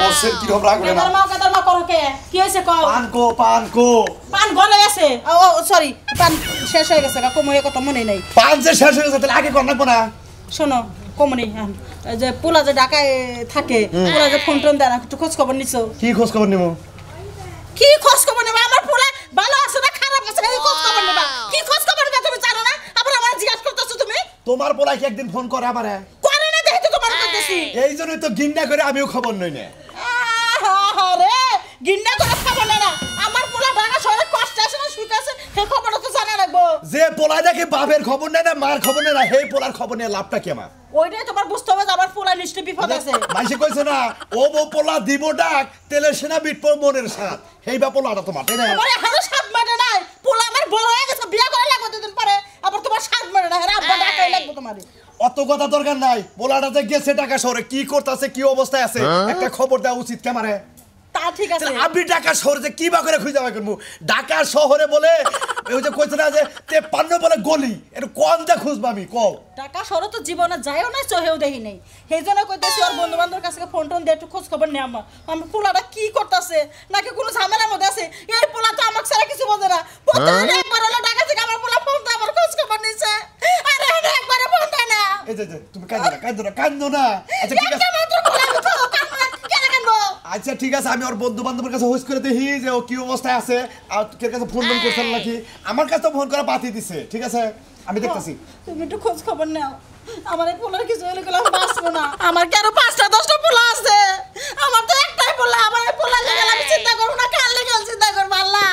বসের কি রকম রাগ করে না কাদার মা করো কে কি হইছে কও পান গলে আছে ও সরি পান শেষ হয়ে গেছে কোমরে কত মনে নাই পান যে শেষ হয়ে গেছে তাহলে আগে কোন লাগবো না শোনো কোমনি যে পোলা যে ঢাকায় থাকে পোলা যে ফোন টোন দেয় না একটু খোঁজ খবর নিছো কি খোঁজ খবর নিমু কি খোঁজ খবর নেবা আমার পোলা ভালো আছে না খারাপ আছে এই খোঁজ খবর নেবা কি খোঁজ খবর নেবা তুমি জানো না আবার আমার জিজ্ঞাসা করতেছো তুমি তোমার পোলা কি একদিন ফোন করে আমারে করে না দেখি তো তোমার করতেছি এই জন্যই তো গিন্না করে আমিও খবর নই না আরে গিন্না করে খবর না আমার পোলা ঢাকা শহরে কষ্ট আছে না সুখ আছে সেই খবরটা তো জানা লাগবো যে পোলা দেখে বাপের খবর নেয় না মার খবর নেয় না সেই পোলার খবর নিয়ে লাভটা কি আমার ওইটাই তোমার বুঝতে হবে আমার পোলা নিশ্চয় বিপদ আছে মাইসে কইছে না ও বউ পোলা দিব ডাক তেলের সেনা বিটপর মনের সাথ এই বা পোলাটা তোমার তাই না আরে হালো সাত মাঠে নাই পোলা আমার বড় হয়ে গেছে বিয়া করে লাগবে দুদিন পরে আবার তোমার সাত মাঠে না আরে আব্বা ডাকাই লাগবে তোমারে অত কথা দরকার নাই পোলাটা যে গেছে ঢাকা শহরে কি করতেছে কি অবস্থায় আছে একটা খবর দেওয়া উচিত কেমারে তা ঠিক আছে আমি ঢাকা শহরে যে কি বা করে খুঁজে পাই করবো ঢাকা শহরে বলে ওই যে কইছে না যে 53 বলে গলি এটা কোন যা খুঁজবো আমি কও ঢাকা শহরে তো জীবনে যাইও না চহেও দেখি নাই সেইজন্য কইতেছি ওর বন্ধু বান্ধবের কাছে ফোন টোন দিয়ে একটু খোঁজ খবর নে আমার পোলাটা কি করতেছে নাকি কোনো ঝামেলার মধ্যে আছে এই পোলা তো আমাকে ছাড়া কিছু বোঝে না প্রতিদিন একবার হলো ঢাকা থেকে আমার পোলা ফোন তো আমার খোঁজ খবর নিছে আরে একবারে ফোন দেয় না এই যে তুমি কাঁদো না আচ্ছা ঠিক আছে আচ্ছা ঠিক আছে আমি ওর বন্ধু বান্ধবের কাছে হোস করে দেখি যে ও কি অবস্থায় আছে আর তোর কাছে ফোন করছেন নাকি আমার কাছে তো ফোন করা বাতিল দিছে ঠিক আছে আমি দেখতেছি তুমি একটু খোঁজ খবর নাও আমার এই পোলার কিছু হলে গেলে আমি বাঁচবো না আমার কি আরো 5টা 10টা পোলা আছে আমার তো একটাই পোলা আমার এই পোলা লেগে আমি চিন্তা করব না কাল লেগে চিন্তা করব আল্লাহ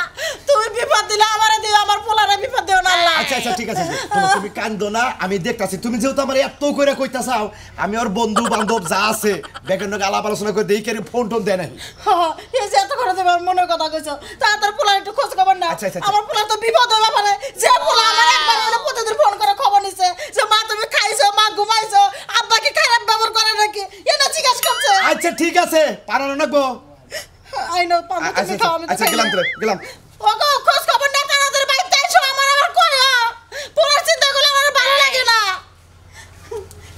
তুমি বিপদ দিলে আমারে দিও আমার পোলারে বিপদ দিও না আল্লাহ আচ্ছা ঠিক আছে তুমি কান্দো না আমি দেখতাছি তুমি যেহেতু আমার এত করে কইতাছাও আমি ওর বন্ধু বান্ধব যা আছে বেকেন্ড আলাপ আলোচনা করে দেই কেন ফোন টোন দেয় নাই হ্যাঁ এই যে এত করে তুমি মনের কথা কইছো তাড়াতাড়ি পোলার একটু খোঁজ খবর নাও আমার পোলা তো বিপদ হলো মানে যে পোলা আমার একবার হলো প্রতিদিন ফোন করে খবর নিছে যে মা তুমি খাইছো মা ঘুমাইছো আব্বা কি খারাপ ব্যবহার করে নাকি এটা জিজ্ঞাসা করছে আচ্ছা ঠিক আছে পারানো নাগো আই নো পাবো তুমি খাও আমি আচ্ছা গেলাম ওগো খোঁজ খবর না তাড়াতাড়ি বাইতে এসো আমার কইও পোলার চিন্তা করলে আমার ভালো লাগে না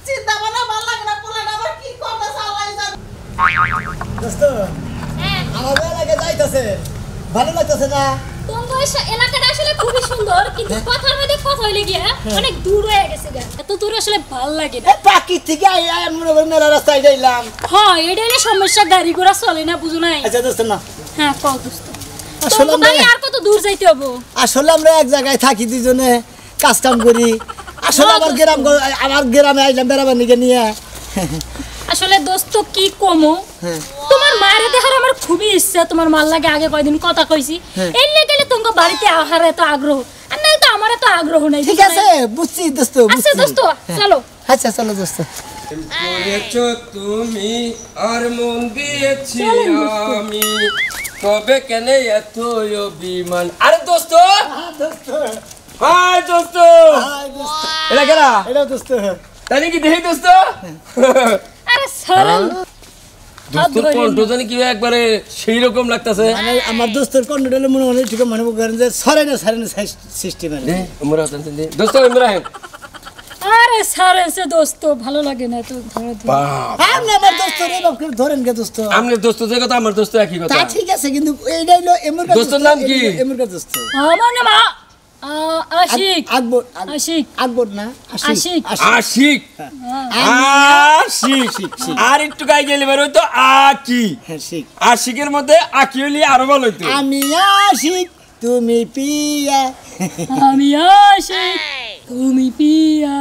চিন্তা মানে ভালো লাগে না পোলাটা আবার কি করতেছে আল্লাহ জানে দোস্ত আমাদের এলাকায় যাইতাছে ভালো লাগতেছে না তোমার এলাকাটা আসলে খুবই সুন্দর কিন্তু কথার মধ্যে কথা হইলে গিয়া অনেক দূর হয়ে গেছে গা এত দূর আসলে ভালো লাগে না পাকির থেকে আই মনে করেন মেলা রাস্তায় যাইলাম হ্যাঁ এটা হলো সমস্যা গাড়ি ঘোড়া চলে না বুঝো নাই আচ্ছা দোস্ত না হ্যাঁ কও দোস্ত আসলে আমরা আর কত দূর যাইতে হবে আসলে আমরা এক জায়গায় থাকি দুজনে কাজ কাম করি আসলে আমার গ্রামে আইলাম বেড়াবার নিকে নিয়ে আসলে দোস্ত কি কমো তোমার মায়ের দেখার আমার খুবই ইচ্ছা তোমার মার লাগে আগে কয়দিন কথা কইছি এলে গেলে তোমার বাড়িতে আহার এত আগ্রহ আর নাই তো আমার এত আগ্রহ নাই ঠিক আছে বুঝছি দোস্ত আচ্ছা দোস্ত চলো আচ্ছা চলো দোস্ত করেছো তুমি আর মন দিয়েছি আমি তবে কেন এত অভিমান আরে দোস্ত হাই দোস্ত এটা কেনা এটা দোস্ত তাই কি দেখি দোস্ত আরে সরল দোস্ত কণ্ঠ জানি কি একবারে সেই রকম লাগতাছে মানে আমার দোস্তের কন্ট্রোলে মনে মনে ঠিক মনে করেন যে সরে না সিস্টেম আমরা দোস্ত আমরা আরে সারে সে দোস্ত ভালো লাগে না তো ধরে আপনি আমার দোস্ত রে বাপ ধরেন কে দোস্ত আমনে দোস্ত যে কথা আমার দোস্ত একই কথা তা ঠিক আছে কিন্তু এইটা হলো এমরকা দোস্তের নাম কি এমরকা দোস্ত আমার নাম আশিক আকবর আশিক আকবর না আশিক আশিক আশিক আর একটু গাই গেলে বের হইতো আকি আশিক আশিকের মধ্যে আকি হইলে আরো ভালো হইতো আমি আশিক তুমি পিয়া আমি আশিক তুমি পিয়া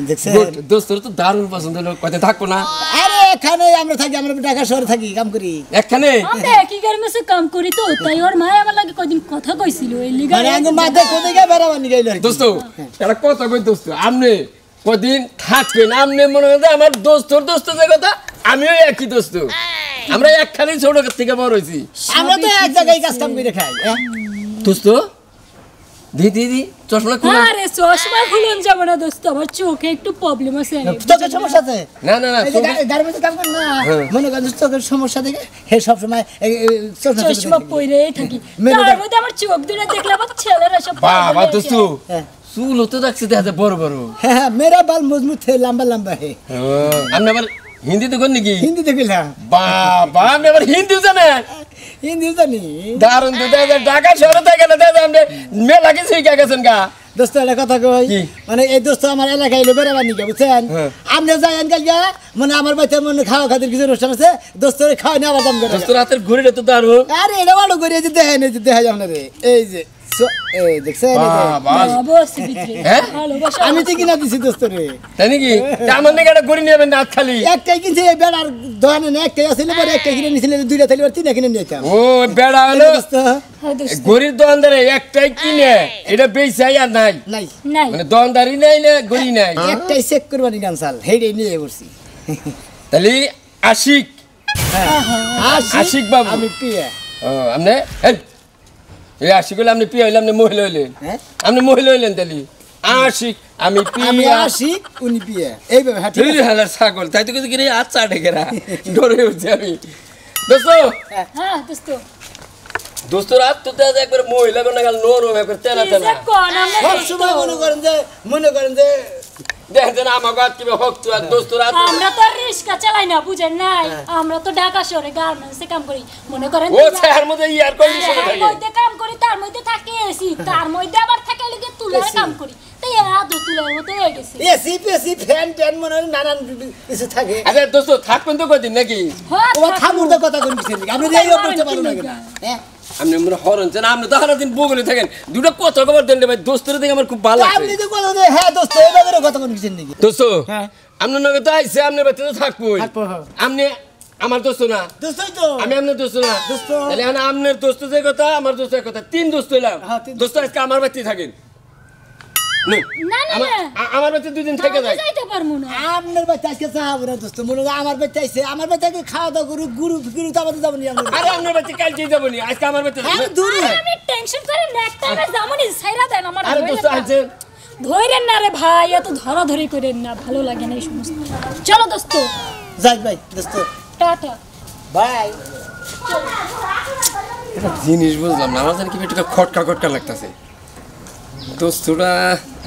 দেখছেন দোস্তর তো দারুণ পছন্দ হলো কথা থাকবো না আরে এখানে আমরা থাকি আমরা ঢাকা শহরে থাকি কাম করি এখানে আমরা একই গার্মেন্টসে কাম করি তো তাই ওর মা আমার লাগে কয়দিন কথা কইছিল এই লিগা মানে আঙ্গ মাথা কোদে গে বেরাবার নি গাইলো দোস্ত এটা কথা কই দোস্ত আমনে কদিন থাকবেন আমনে মনে হয় আমার দোস্তর দোস্ত যে কথা আমিও একই দোস্ত আমরা একখানে ছোট থেকে বড় হইছি আমরা তো এক জায়গায় কাজ কাম করে খাই দোস্ত দিদি চশমা খুলে আরে চশমা খুলন যাব না দোস্ত আমার চোখে একটু প্রবলেম আছে তোকে সমস্যা আছে না গার্মেন্টসে কাম কর না মনে কর তোকে সমস্যা দেখে হে সব সময় চশমা পরেই থাকি তার মধ্যে আমার চোখ দুটো দেখলে আমার ছেলেরা সব বাবা দোস্ত চুল হতে দেখছে দেখা বড় বড় হ্যাঁ মেরা বাল মজবুত হে লম্বা লম্বা হে আপনি আবার হিন্দিতে কোন নাকি হিন্দিতে কইলাম বাবা আপনি আবার হিন্দিও জানেন হিন্দি জানি দারুণ তো ঢাকা শহরে থেকে না দাদা আপনি মেলা কিছু শিখে গেছেন গা দোস্ত একটা কথা কই কি? মানে এই দোস্ত আমার এলাকায় এলো বেড়াবার নিকে বুঝছেন হ্যাঁ। আপনি যাইন কালকে মানে আমার বাচ্চা মনে খাওয়া খাতির কিছু অনুষ্ঠান আছে দোস্তরে খাওয়া নিয়ে আবার দাম করে দোস্তর হাতের ঘুরিটা তো দারুণ আরে এটা ভালো করে এই যে দেখেন এই যে দেখা যায় আপনারে এই যে এই দেখছেন এই যে। বাবা বসে ভিতরে হ্যাঁ? ভালোবাসা আমি তো কিনা দিছি দোস্তরে তাই নাকি তা আমার নাকি একটা ঘুরি নেবেন না খালি একটাই কিনছে এই বেড়ার দোকানে না একটাই আসলে পরে একটা কিনে নিয়েছিল দুইটা থাকলে পরে তিনটা কিনে নিয়েছিলাম ও বেড়া হলো দোস্ত হ্যাঁ দোস্ত গরির দোকানদারে একটাই কিনে এটা বেচাই আর নাই নাই নাই মানে দোকানদারি নাই না গরি নাই একটাই চেক করবানি গানসাল হেডে নিয়ে বসছি তাহলে আশিক আশিক বাবু। আমি পিয়া ও আপনি এই আশিক হলে আপনি পিয়া হইলে আপনি মহিলা হইলেন হ্যাঁ? আপনি মহিলা হইলেন তাহলে আশিক আমি আমি পিয়া আসি উনি পিয়া এইভাবে হ্যাঁ ঠিক এই আছে? হালার ছাগল তাই তো কিছু কিনে আচ্ছা ডেকেরা ডরে উঠছে আমি দোস্ত হ্যাঁ দোস্ত দোস্তর হাত তো দেয় একবার মহিলা কোন গেল নরম একবার তেনা কি তেনা যে কোন আমরা সব সময় মনে করেন যে দেখেন আমাকে হাত কিভাবে হক তো আর দোস্তর হাত আমরা তো রিস্কা চালাই না বুঝেন নাই আমরা তো ঢাকা শহরে গার্মেন্টসে কাম করি মনে করেন ও ছায়ার মধ্যে ইয়ার কন্ডিশনে এর থাকে মধ্যে কাম করি তার মধ্যে থাকে এসি তার মধ্যে আবার থাকে লিগে তুলার কাম করি তাই আদো তুলার মতো হয়ে গেছে এসি পেসি ফ্যান ট্যান মনে হয় নানান কিছু থাকে আচ্ছা দোস্ত থাকবেন তো কদিন নাকি হ্যাঁ ও থামুর তো কথা কোন কিছু নেই আপনি এই অবস্থা ভালো লাগে না হ্যাঁ আপনি মনে হরন চেন আপনি তো সারাদিন বগলে থাকেন দুটো কথা খবর দেন রে ভাই দোস্তের দেখে আমার খুব ভালো আপনি লাগছে তো কথা দেয় হ্যাঁ দোস্ত এই ব্যাপারে কথা কোন কিছু নেই দোস্ত হ্যাঁ। আপনার নগে তো আইছে আপনার বাড়িতে তো থাকবোই থাকবো, হ্যাঁ। আপনি আমার দোস্ত না দোস্তই তো আমি আপনার দোস্ত না দোস্ত। তাহলে এখন আপনার দোস্ত যে কথা আমার দোস্তের কথা তিন দোস্ত হইলাম হ্যাঁ, তিন দোস্ত আজকে আমার বাড়িতে থাকেন নে, না না আমার- না আমার বাড়িতে দুদিন থেকে আমরা যায় যাইতে পারবো না আপনার বাচ্চা আজকে চাহাবো না দোস্ত মনে হয় আমার বাচ্চা আইছে আমার বাচ্চাকে খাওয়া দাওয়া করু গুরু গুরু তো আমাদের যাবো নি আমরা আরে আপনার বাড়িতে কালকে যাবো নি আজকে আমার বাড়িতে আরে দূর আরে আমি টেনশন করে নেক্সট টাইমে যামনি ছাইরা দেন আমার আরে দোস্ত আছেন ধইরেন না রে ভাই এত ধরাধরি করেন না ভালো লাগে না এই সমস্ত চলো দোস্ত যাই ভাই দোস্ত টাটা বাই একটা জিনিস বুঝলাম না আমার জানি কি একটু খটকা খটকা লাগতেছে দোস্তটা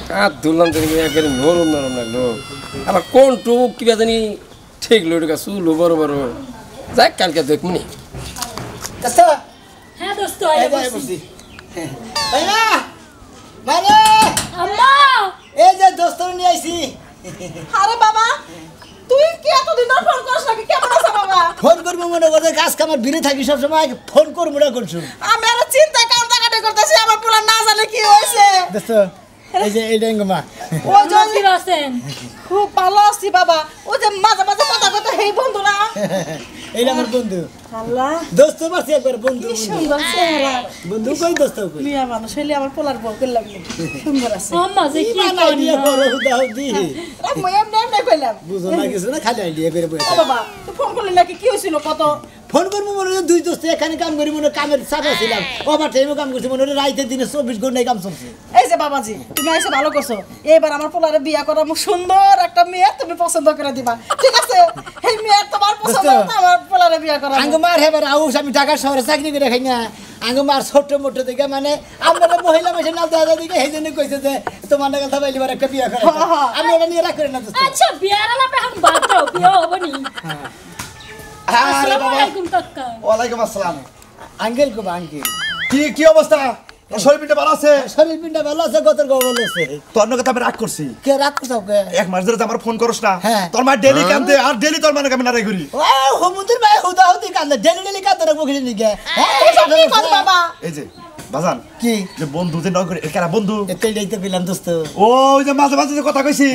কার ধরলাম জানি কি একবারে নরম নরম লাগলো আবার কোন টুক কিবা জানি ঠিক লোটকা চুলো বড় বড় যাক কালকে দেখমনি দোস্ত হ্যাঁ দোস্ত এই আয় যাই বসি বসি ভাই না মানে আম্মা এই যে দোস্ত নিয়ে আইছি আরে বাবা তুই কি এতদিন ধরে ফোন করিস নাকি কেমন আছো বাবা ফোন করবো মনে করতে কাজ কামার বিরে থাকি সবসময় ফোন করবো না করছো আমি আর চিন্তা কাটাকাটি করতেছি আমার পোলা না জানে কি হয়েছে দোস্ত এই যে এই ডেঙ্গুমা ও যদি কি আছেন খুব ভালো আছি বাবা ও যে মাঝে মাঝে কথা কথা হেই বন্ধু না এইটা আমার বন্ধু আল্লাহ দোস্ত পারছি একবার বন্ধু কি সুন্দর চেহারা বন্ধু কই দোস্ত কই মিয়া মানুষ হইলে আমার পোলার বউ করলাম সুন্দর আছে আম্মা যে কি ইমান আইডিয়া করো দাও দি আমি এমনি এমনি কইলাম বুঝো না কিছু না খালি আইডিয়া করে বই ও বাবা তুই ফোন করলি নাকি কি হয়েছিল কত ফোন করবো মনে হয় দুই দোস্ত এখানে কাম করি মনে হয় কামের চাপে ছিলাম ওভার টাইমও কাম করছি মনে হয় রাইতে দিনে 24 ঘন্টায় কাম চলছে এই যে বাবাজি তুমি এসে ভালো করছো এবার আমার পোলারে বিয়া করা মুখ সুন্দর একটা মেয়ে তুমি পছন্দ করে দিবা ঠিক আছে এই মেয়ে তোমার পছন্দ বুঝছো? না আমার পোলারে বিয়া করা আঙ্গ মার হেবার আউস আমি ঢাকা শহরে চাকরি করে খাই না আঙ্গ মার ছোট মোটো দিকে মানে আপনারা মহিলা মেশে না দাদা দিকে সেই জন্য কইছে যে তোমার নাগাল থাকলে এবার একটা বিয়া করে হ্যাঁ, হ্যাঁ। আমি এটা নিয়ে রাখ করে না দোস্ত আচ্ছা বিয়ার আলাপে এখন বাদ দাও বিয়ে হবে নি আরে আসসালামু বাবা আলাইকুম কাকা ওয়ালাইকুম আসসালাম আঙ্কেল কো আঙ্কেল কি কি অবস্থা তোর শরীরটা ভালো আছে শরীর পিন্ডা ভালো আছে গতর গো ভালো আছে তোর নকে তো আমি রাগ করছি কে রাখছো সব কে এক মাস ধরে তো আমার ফোন করস না হ্যাঁ। তোর মা ডেলি কান্দে আর ডেলি তোর মানে আমি নারাই করি ও হুমুদের ভাই হুদা হুদি কান্দে ডেলি ডেলি কান্দে রাখবো কিছু নিকে এসব কি কর বাবা এই যে বাজান কি যে বন্ধু যে নগরে একারা বন্ধু এতেই তো পেলাম দোস্ত ও ওই যে মাঝে মাঝে যে কথা কইছি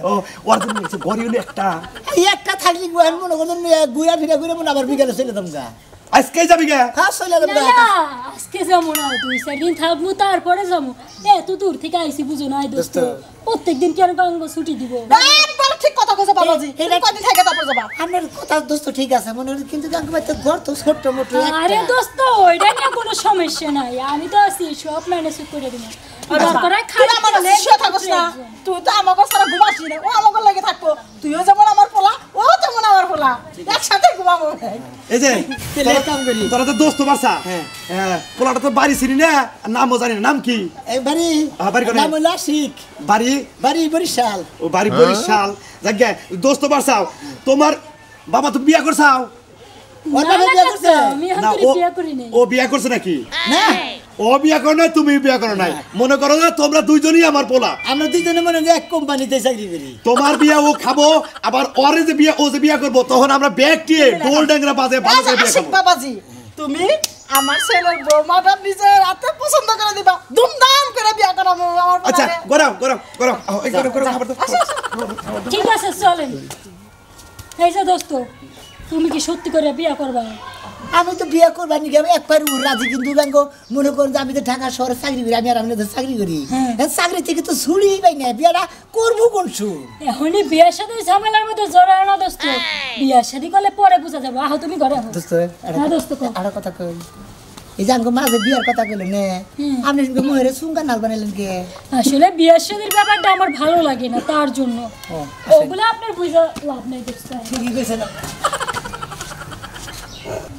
ও ওর জন্য হচ্ছে গরিব একটা এই একটা থাকলি গুয়ান মনে করুন গুয়া ফিরা ঘুরে মনে আবার বিকালে চলে দাম গা আজকে যাবি গে হ্যাঁ চলে দাম না গা না আজকে যাবো না 2-4 দিন থাকবো তারপরে যাবো এত দূর থেকে আইছি বুঝো না দোস্ত দোস্ত। প্রত্যেকদিন কেন কাঙ্গ ছুটি দিব একবার ঠিক কথা কইছো বাবাজি তুমি কদিন থেকে তারপর যাবা আপনার কথা দোস্ত ঠিক আছে মনে হয় কিন্তু গাঙ্গ ভাই তো ঘর তো ছোট্ট মোটো আরে দোস্ত ওইটা নিয়ে কোনো সমস্যা নাই আমি তো আছি সব ম্যানেজ করে দিব দরকার হয় তুই আমার কাছে শুয়ে থাকস না তুই তো আমাকে সারা ঘুমাসি না ও আমাকে লাগে থাকবো তুইও যেমন আমার পোলা ও যেমন আমার পোলা একসাথে ঘুমাবো এই যে তেলে কাম করি তোরা তো দোস্ত বাসা হ্যাঁ। হ্যাঁ পোলাটা তো বাড়ি চিনি না নামও জানি না নাম কি এই বাড়ি বাড়ি কোনে? নাম হলো আশিক বাড়ি বাড়ি বরিশাল ও বাড়ি বরিশাল জায়গা দোস্ত বাসাও তোমার বাবা তুমি বিয়া করছাও ওর না, বাবা না, বিয়ে কাকা, করছে আমি এখন না করে ও বিয়া করি নাই। ও বিয়া করছে নাকি না ও বিয়া করে নাই তুমি বিয়া করো নাই মনে করো যে তোমরা দুইজনই আমার পোলা আমরা দুইজনে মনে হয় এক কোম্পানিতে চাকরি করি তোমার বিয়া ও খাবো আবার ওরে যে বিয়া ও যে বিয়া করবো তখন আমরা ব্যাগ টিয়ে ডোল ড্যাংরা বাজে ভালো করে বিয়া আশিক করবো বাবাজি তুমি আমার ছেলের বৌমাটা নিজের হাতে পছন্দ করে দিবা ধুমধাম করে বিয়া করাবো আমার আচ্ছা পোলারে। গরম গরম গরম এই গরম গরম খাবার দাও ঠিক আছে চলেন। এই যে দোস্ত তুমি কি সত্যি করে বিয়া করবা? আমি তো বিয়ে করবার নাকি আমি একবার রাজি কিন্তু ব্যাংক মনে করেন যে আমি তো ঢাকা শহরে চাকরি করি আমি আর আমি চাকরি করি চাকরি থেকে তো ছুড়িই পাই না বিয়েটা করবো কোন সুর এখনই বিয়ের সাথে ঝামেলার মধ্যে জড়ায় না দোস্ত, বিয়ের শাদী করলে পরে বুঝা যাবে। আহ তুমি ঘরে আহ। দোস্ত হ্যাঁ দোস্ত কও। আরো কথা কই এই যে আমাকে মাঝে বিয়ার কথা কইলেন নে আপনি সঙ্গে মহের সুঙ্গা নাল বানাইলেন কে আসলে বিয়ের শাদীর ব্যাপারটা আমার ভালো লাগে না, তার জন্য ওগুলো আপনার বুঝা লাভ নাই দোস্ত। ঠিকই কইছেন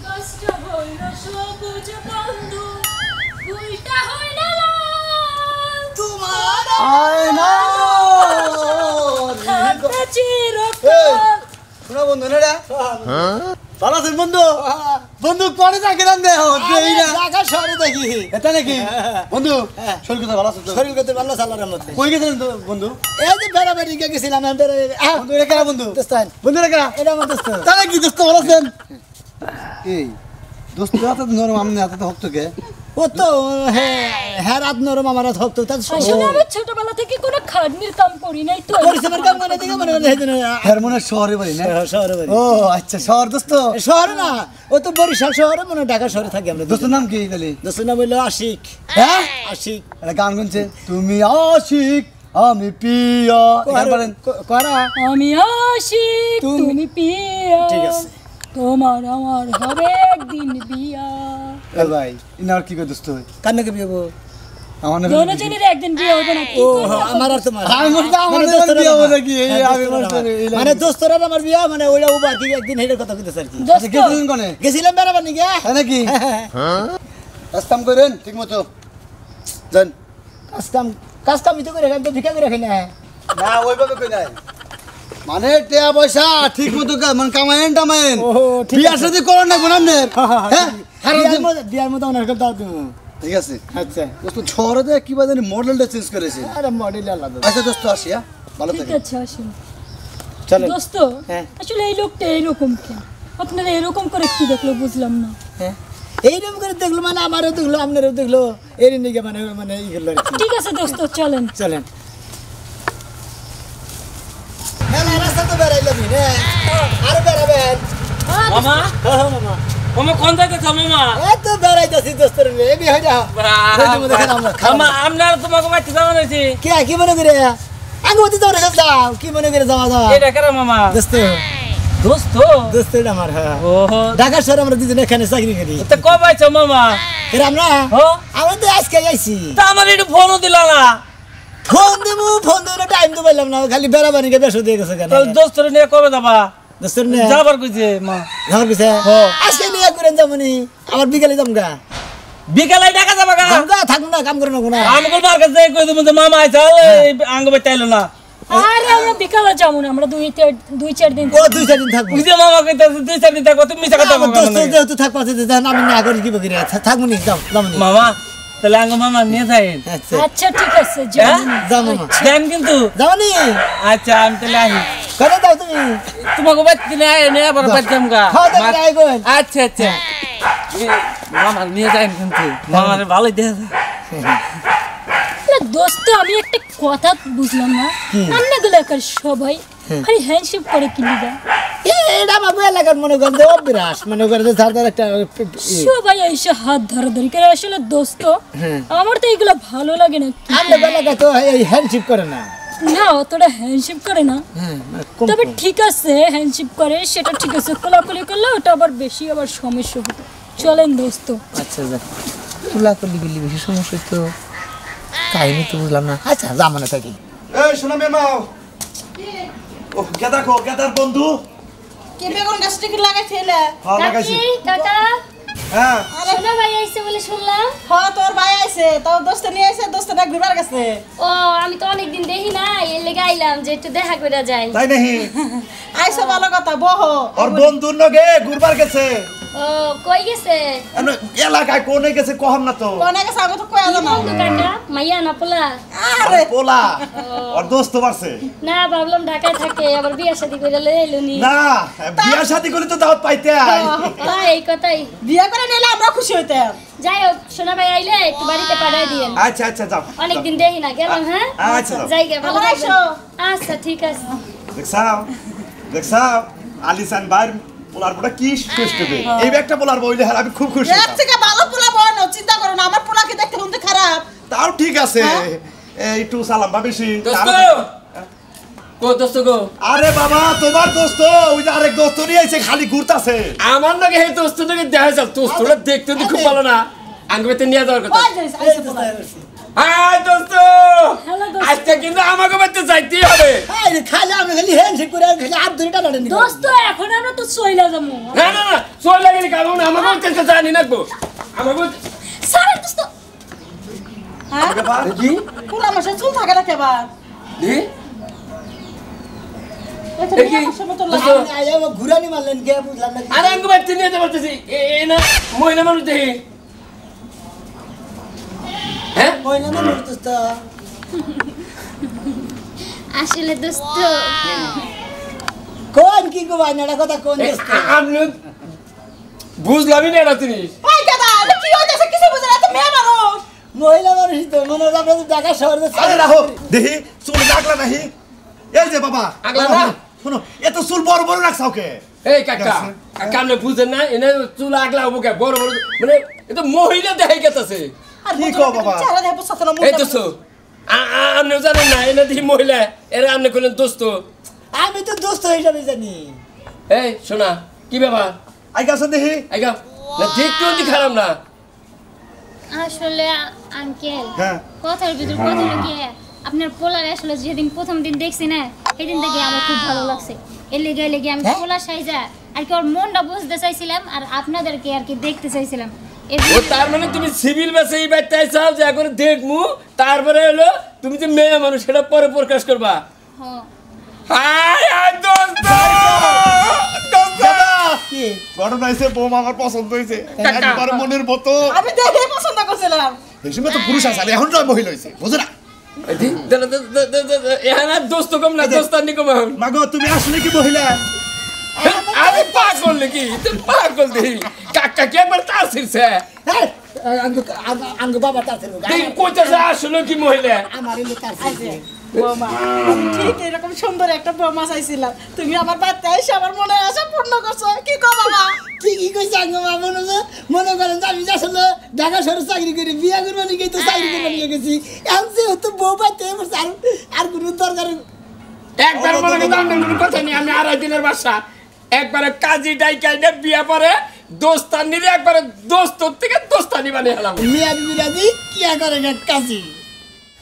কষ্ট হইল সবুজ বন্ধু, ফুলটা হইল লাল, তোমার আয়না থাকবে চিরকাল। শোনা বন্ধু না রে ভালো আছেন বন্ধু বন্ধু কোনে থাকে না দেহ দেই না ঢাকা শহরে দেখি এটা নাকি বন্ধু শরীর কথা ভালো আছে তো শরীর কথা ভালো সালার মধ্যে কই গেছেন তো বন্ধু এই যে বেড়াবেড়ি গেছিলাম আমি বন্ধু এটা কারা বন্ধু দোস্তান বন্ধু এটা কারা এটা আমার দোস্ত তাহলে কি দোস্ত ভালো আছেন এই দোস্ত রাতে নরম আমনে হাতে হক তোকে ও তো হ্যাঁ রাত নরম আমার হাত হক তো তার আসলে আমি ছোটবেলা থেকে কোনো খাটনির কাম করি নাই তো। পরিশ্রমের কাম করে দিকে মনে হয় হারমোনের শহরে বাড়ি না শহরে বাড়ি ও আচ্ছা শহর দোস্ত শহরে না ও তো বরিশাল শহরে মনে হয় ঢাকা শহরে থাকি আমরা দোস্তের নাম কি তাহলে দোস্তের নাম হইলো আশিক হ্যাঁ আশিক একটা গান গুনছে তুমি আশিক আমি পিয়া গান পারেন করা আমি আশিক তুমি পিয়া, ঠিক আছে। তোমার আমার হবে একদিন বিয়া। এ ভাই ইনার কি করে দোস্ত কান্নাকে বিয়েবো আমার নাম দোনোজনের একদিন বিয়ে হবে না কি ও করবো? আমার আর তোমার আমি বলতে আমার মানে নাম দোস্তরা বিয়ে হবে আমার। নাকি? এই হ্যাঁ, আমি দোস্তরা বলতে আমার। এই লাগে। মানে দোস্তরা আমার বিয়া মানে ওইটা ও বাকি একদিন হেডের কথা কইতে স্যার কি দোস্ত, গেছিলেন কোনে গেছিলাম বেড়াবার নাকি হ্যাঁ নাকি কাস্তাম করেন ঠিক মতো যান কাজ কাম তো করে আমি তো ভিক্ষা করে খাই না না ওইভাবে কই নাই মানে টাকা পয়সা ঠিক মতো মানে কামায়েন টামায়েন ও, ঠিক বিয়ার সাথে করেন না গুনামনের হ্যাঁ বিয়ার মতো ওনার দাও তুমি ঠিক আছে আচ্ছা দোস্ত শহরে কি বাজারে মডেলটা চেঞ্জ করেছে আরে মডেল আলাদা আচ্ছা দোস্ত আসি হ্যাঁ ভালো ঠিক থাকে আছে আসেন। চলো দোস্ত হ্যাঁ। আসলে এই লোকটা এরকম কেন? আপনারা এরকম করে কি দেখলো বুঝলাম না। হ্যাঁ এইরকম করে দেখলো মানে আমারও দেখলো আপনারও দেখলো এর নিকে মানে মানে ই করলো আর কি ঠিক আছে দোস্ত চলেন। চলেন মেলা রাস্তা তো বেড়াইলাম আর বেড়াবেন মামা মামা মামা কোন জায়গায় থামো মামা এই তো বেড়াইতেছি দোস্তর মেয়ে এ বিয়ে যা মামা আপনার তোমাকে বাড়িতে যাওয়া হয়েছে কে কি মনে করে আগে অতি তো রেখে দাও কি মনে করে যাওয়া দাও এটা কেন মামা দোস্ত দোস্ত দোস্ত এটা আমার হ্যাঁ ওহো ঢাকা শহরে আমরা দুজনে এখানে চাকরি করি তা কবে আইছো মামা এর আমরা ও আমরা তো আজকে আইছি তা আমার একটু ফোনও দিল না ফোন দেবো ফোন দেবো টাইম তো পাইলাম না খালি বেড়াবানিকে বেশ দিয়ে গেছে কেন তাহলে দোস্তর নিয়ে কবে যাবা দোস্তর নে যাবার কইছে মা আমার পিছে আজকে নিয়ে করেন যাবনি আবার বিকালে যামগা বিকালে টাকা যাবা গা যামগা থাকুন না কাম করে না আমি কল মার্কেট যাই কই তুমি মামা আইছে আঙ্গ বেটা আইলো না আরে আমরা বিকালে যাবো না, আমরা দুই চার দিন ও 2-4 দিন থাকবো বুঝে মামা কইতাছে দুই চার দিন থাকো তুমি মিছা কথা আমার বলো দোস্ত যেহেতু থাকবো আমি না করি কি বকি থাকবো নি যামনি মামা তাহলে আঙ্গ মামা নিয়ে যাইন আচ্ছা আচ্ছা ঠিক আছে যাবো না। যাও মামা দেন কিন্তু যাওনি আচ্ছা আমি তাহলে আহি কবে যাও তুমি তোমাকে বাড়িতে নিয়ে আবার বাড়িতে আমগা খাওয়া দাওয়া করে আইগো আচ্ছা আচ্ছা মামা নিয়ে যাইন কিন্তু মামারে ভালোই দেখে না দোস্ত আমি একটা কথা বুঝলাম না, আপনাদের এলাকার সবাই খালি হ্যান্ডশেক করে কি লিগা? এটা আমার এলাকার মনে করেন যে অভ্যাস মনে করেন যে যার একটা সবাই এসে হাত ধরাধরি করে। আসলে দোস্ত আমার তো এগুলো ভালো লাগে না। আমাদের এলাকায় তো এই হ্যান্ডশিপ করে না না অতটা হ্যান্ডশেক করে না, তবে ঠিক আছে হ্যান্ডশেক করে সেটা ঠিক আছে, কোলাকুলি করলে ওটা আবার বেশি আবার সমস্যা হবে। চলেন দোস্ত। আচ্ছা যাক তুলা করলি গেলি বেশি সমস্যা তো কাহিনী তো বুঝলাম না আচ্ছা জামানা থাকি এই শোনা মেমাও ও গেদা কো গেদার বন্ধু কি বেগুন গাছটা কি লাগাই থেলে হ্যাঁ লাগাইছি কাকি কাকা হ্যাঁ সোনা ভাই আইছে বলে শুনলাম। হ্যাঁ তোর ভাই আইছে তোর দোস্ত নিয়ে আইছে দোস্ত না ঘুরবার গেছে। ও আমি তো অনেকদিন দেখি না, এর লেগে আইলাম যে একটু দেখা করে যাই। তাই নাহি আইছে ভালো কথা বহ। ওর বন্ধুর নগে ঘুরবার গেছে। ও কই গেছে? এলাকায় কোনে গেছে কহম না তো। কোনে গেছে আমি তো কই কি জানা। বন্ধু কাকা মাইয়া না পোলা? আরে পোলা ওর দোস্ত বাড়ছে না ভাবলাম ঢাকায় থাকে, আবার বিয়া শাদী করে লই এলুনি। না বিয়া শাদী করে তো দাওয়াত পাইতে আই এই কথাই, বিয়ে করে নিলে আমরা খুশি হইতাম। যাই হোক সোনা ভাই আইলে একটু বাড়িতে পাঠাই দিয়েন। আচ্ছা আচ্ছা যাও অনেকদিন দেখি না, গেলাম। হ্যাঁ আচ্ছা যাও। যাই গে, ভালো আবার থাকবেন। আইসো। আচ্ছা ঠিক আছে। দেখছাও আলিসান ভাই পোলার বড় কি শ্রেষ্ঠ বে এই ব্যাগটা পোলার বইলে আর আমি খুব খুশি এর থেকে ভালো পোলা বয় না, চিন্তা করো না। আমার পোলাকে দেখতে শুনতে খারাপ। তাও ঠিক আছে হ্যাঁ? এই একটু সালাম বাবিসি দোস্ত কো দোস্ত গো, আরে বাবা তোমার দোস্ত ওই যে আরেক দোস্ত নিয়ে এসে খালি ঘুরতাছে আমার নাকি হে দোস্ত নাকি দেখা যাও, দোস্তটা দেখতে তো খুব ভালো না, আঙ্গুতে নিয়ে যাওয়ার কথা। ওই যে আইছে পোলা। হাই দোস্ত, হ্যালো দোস্ত। আজকে কিন্তু আমাকে বাড়িতে যাইতেই হবে। আরে খালি আমি খালি হ্যান্ডশেক করে খালি হাত ধরে টানাটানি করি। দোস্ত এখন আমরা তো চইলা যাবো। না না না চলে লাগেনি, কারণ আমাকে বাড়িতে জানি না গো, আমাকে সারা দোস্ত হ্যাঁ কি পোলা মাসে চুল থাকে না কেবার। দি এটা এ কি? নিয়ে বসে মতো দোস্ত, লাগে। আপনি আইয়া আমার ঘুরানি মারলেন কে বুঝলাম না। আরে আমাকে বাড়িতে নিয়ে যেতে পারতেছি, এই না মহিলা মানুষ দেখি। হ্যাঁ মহিলা মানুষ দোস্ত। আসলে দোস্ত কোন কি গো বাইনাটা কথা কোন দোস্ত? আপনি বুঝলামই না এটা জিনিস। ওই দাদা এটা কি হইতাছে কিছু বুঝে না। তো মেয়ে মানুষ। মহিলা মানুষ তো মনে হয় আপনাদের ঢাকা শহরে আরে রাহো দেখি চুল লাগলা নাহি এই যে বাবা আগলা না? শোনো এত চুল বড় বড় রাখছাও কে এই কাকা কাকা আপনি বুঝেন না, এনে চুল আগলা হবো কে বড় বড়, মানে এটা মহিলা দেখাই গেছে। আর কি বুঝো কও না, বাবা? চেহারা দেখে বুঝতে না। এই দোস্ত আপনি জানেন না, এনে দেখি মহিলা, এরা আপনি করলেন দোস্ত। আমি তো দোস্ত হিসাবে জানি। এই শোনা কি ব্যাপার, আই গেছে দেখি আইগা না দেখতে অতি খারাপ না। আসলে আঙ্কেল হ্যাঁ কথার ভিতর কথা লুকিয়ে আপনার পোলার আসলে যেদিন প্রথম দিন দেখছি না সেদিন থেকে আমার খুব ভালো লাগছে। এর লেগে আমি পোলা সাইজা আর কি ওর মনটা বুঝতে চাইছিলাম আর আপনাদেরকে আর কি দেখতে চাইছিলাম। ও তার মানে তুমি সিভিল বাসে এই বাইতে চাও যে এখন দেখমু, তারপরে হলো তুমি যে মেয়ে মানুষ সেটা পরে প্রকাশ করবা। হ্যাঁ হাই হাই দোস্ত দোস্ত কি ঘটনা হয়েছে বৌমা আমার পছন্দ হয়েছে একবার মনের মতো আমি দেখে পছন্দ করছিলাম। এই সময় তো পুরুষ আছে এখন তো মহিলা হয়েছে বুঝো না এখানে দোস্ত কম না, দোস্তানি কম এখন। মাগো তুমি আসলে কি মহিলা আরে পাগল নাকি, তুই পাগল দেখি কাকা কি একবার তার ছিড়ছে। আঙ্গ বাবা তার ছিল তুই কইতেছে আসলে কি মহিলা? আমার এলে তার ছিল। বৌমা ঠিক এরকম সুন্দর একটা বৌমা চাইছিলাম। তুমি আমার বাড়িতে এসে আমার মনে আশা পূর্ণ করছো। কি কো বাবা? ঠিকই কইছে আঙ্গ বাবা মনে করেন যে আমি আসলে ঢাকা শহরে চাকরি করি, বিয়া করবো নাকি তো চাকরি করবো নিয়ে গেছি। এখন যেহেতু বউ পাইতে আর কোনো দরকার একবার মনে করতে কোনো কথা নেই, আমি আড়াই দিনের বাসা একবারে কাজী ডাইকাইনে বিয়া পরে দোস্তানিরে একবারে দোস্তর থেকে দোস্তানি বানিয়ে হলাম। মিয়া বিরাজি কি করে কাজী